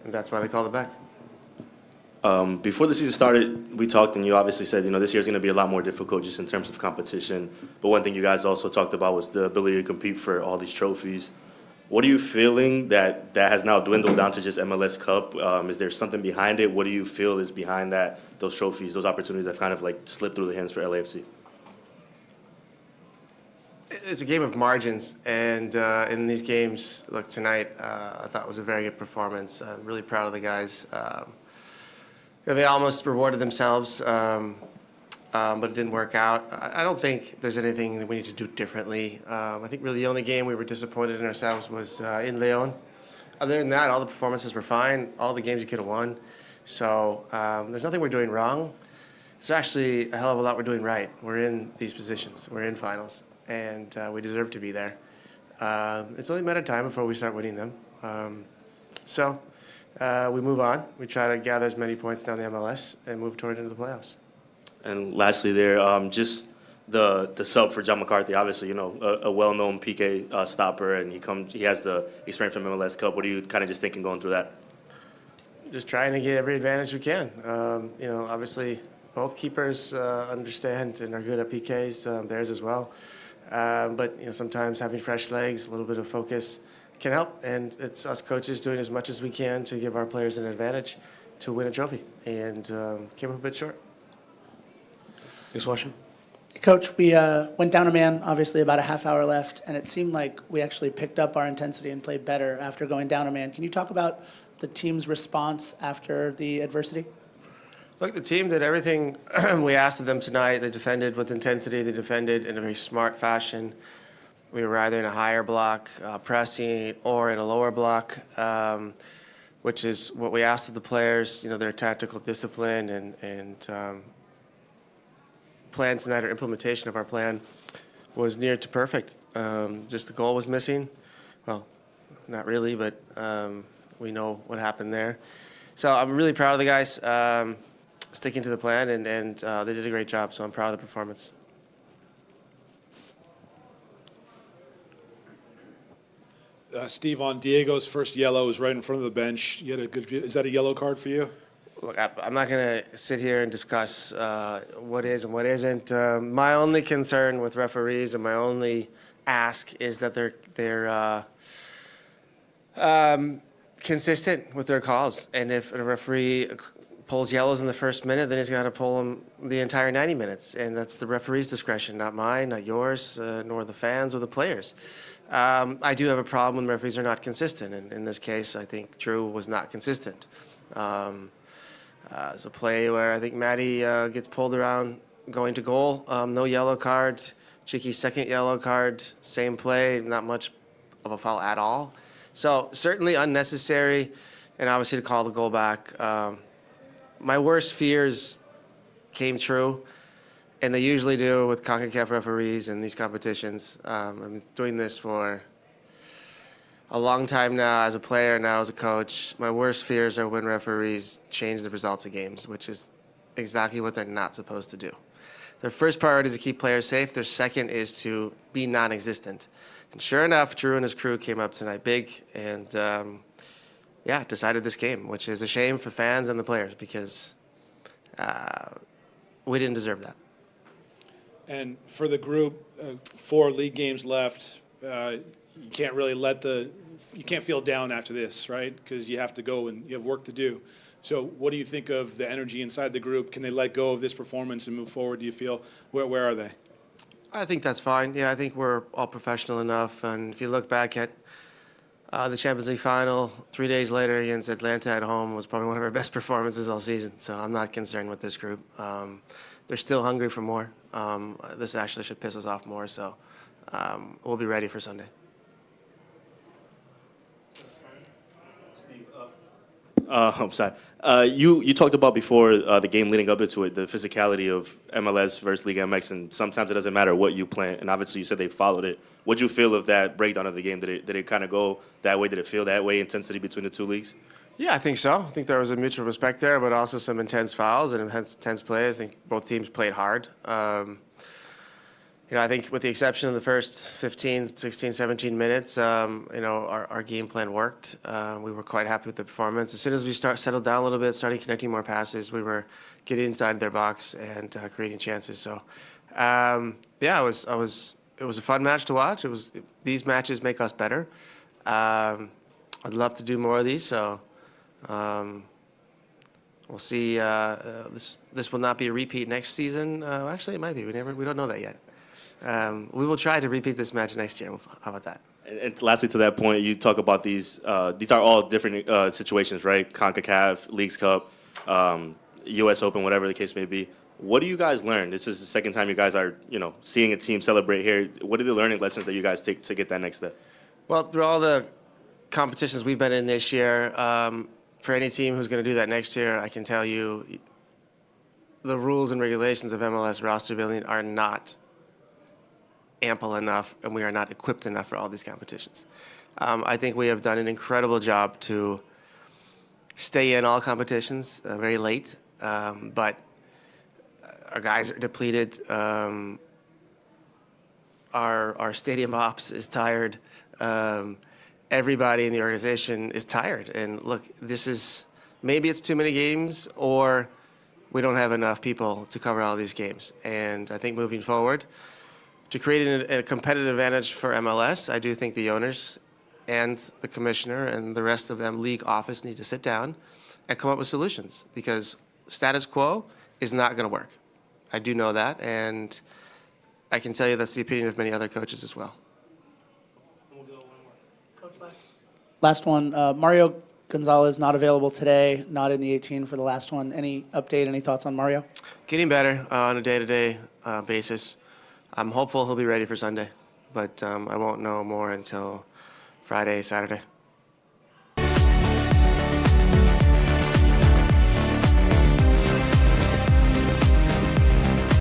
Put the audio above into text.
and that's why they called it back. Before the season started, we talked, and you obviously said, this year's going to be a lot more difficult just in terms of competition. But one thing you guys also talked about was the ability to compete for all these trophies. What are you feeling that has now dwindled down to just MLS Cup? Is there something behind it? What do you feel is behind that, those trophies, those opportunities that have kind of like slipped through the hands for LAFC? It's a game of margins, and in these games, look, tonight I thought was a very good performance. I'm really proud of the guys. They almost rewarded themselves, but it didn't work out. I don't think there's anything that we need to do differently. I think really the only game we were disappointed in ourselves was in Leon. Other than that, all the performances were fine. All the games you could have won. So there's nothing we're doing wrong. There's actually a hell of a lot we're doing right. We're in these positions. We're in finals, and we deserve to be there. It's only a matter of time before we start winning them. We move on. We try to gather as many points down the MLS and move toward into the playoffs. And lastly there, just the sub for John McCarthy, obviously, a well-known PK stopper, and he has the experience from MLS Cup. What are you kind of just thinking going through that? Just trying to get every advantage we can. Obviously, both keepers understand and are good at PKs, theirs as well. But sometimes having fresh legs, a little bit of focus can help, and it's us coaches doing as much as we can to give our players an advantage to win a trophy, and came up a bit short. Next question. Coach, we went down a man, obviously about a half hour left, and it seemed like we actually picked up our intensity and played better after going down a man. Can you talk about the team's response after the adversity? Look, the team did everything we asked of them tonight. They defended with intensity. They defended in a very smart fashion. We were either in a higher block, pressing, or in a lower block, which is what we asked of the players. Their tactical discipline and plan tonight, or implementation of our plan, was near to perfect. Just the goal was missing. Well, not really, but we know what happened there. So I'm really proud of the guys sticking to the plan, and they did a great job, so I'm proud of the performance. Steve, on Diego's first yellow was right in front of the bench. You had a good. Is that a yellow card for you? Look, I'm not going to sit here and discuss what is and what isn't. My only concern with referees and my only ask is that they're consistent with their calls. And if a referee pulls yellows in the first minute, then he's got to pull them the entire 90 minutes. And that's the referee's discretion, not mine, not yours, nor the fans or the players. I do have a problem when referees are not consistent, and in this case, I think Drew was not consistent. It's a play where I think Matty gets pulled around going to goal, no yellow card. Chiqui's second yellow card, same play, not much of a foul at all. So certainly unnecessary, and obviously to call the goal back. My worst fears came true. And they usually do with CONCACAF referees in these competitions. I'm doing this for a long time now as a player, now as a coach. My worst fears are when referees change the results of games, which is exactly what they're not supposed to do. Their first priority is to keep players safe. Their second is to be non-existent. And sure enough, Drew and his crew came up tonight big and, decided this game, which is a shame for fans and the players because we didn't deserve that. And for the group, 4 league games left. You can't really you can't feel down after this, right? Because you have to go and you have work to do. So what do you think of the energy inside the group? Can they let go of this performance and move forward? Do you feel, where are they? I think that's fine. Yeah, I think we're all professional enough. And if you look back at the Champions League final 3 days later against Atlanta at home was probably one of our best performances all season. So I'm not concerned with this group. They're still hungry for more. This actually should piss us off more, so we'll be ready for Sunday. I'm sorry. You talked about before the game leading up into it, the physicality of MLS versus Liga MX, and sometimes it doesn't matter what you plan, and obviously you said they followed it. What'd you feel of that breakdown of the game? Did it kind of go that way? Did it feel that way, intensity between the two leagues? Yeah, I think so. I think there was a mutual respect there, but also some intense fouls and intense plays. I think both teams played hard. I think with the exception of the first 15, 16, 17 minutes, our game plan worked. We were quite happy with the performance. As soon as we settled down a little bit, started connecting more passes, we were getting inside their box and creating chances. So, it was a fun match to watch. These matches make us better. I'd love to do more of these. So, we'll see. This will not be a repeat next season. Actually, it might be. We don't know that yet. We will try to repeat this match next year. How about that? And lastly, to that point, you talk about these. These are all different situations, right? CONCACAF, Leagues Cup, U.S. Open, whatever the case may be. What do you guys learn? This is the second time you guys are, seeing a team celebrate here. What are the learning lessons that you guys take to get that next step? Well, through all the competitions we've been in this year, for any team who's going to do that next year, I can tell you the rules and regulations of MLS roster building are not ample enough, and we are not equipped enough for all these competitions. I think we have done an incredible job to stay in all competitions very late, but our guys are depleted. Our stadium ops is tired. Everybody in the organization is tired. And look, maybe it's too many games, or we don't have enough people to cover all these games. And I think moving forward, to create a competitive advantage for MLS, I do think the owners and the commissioner and the rest of them, league office, need to sit down and come up with solutions, because status quo is not going to work. I do know that, and I can tell you that's the opinion of many other coaches as well. Last one, Mario Gonzalez not available today, not in the 18 for the last one. Any update, any thoughts on Mario? Getting better on a day-to-day basis. I'm hopeful he'll be ready for Sunday, but I won't know more until Friday, Saturday.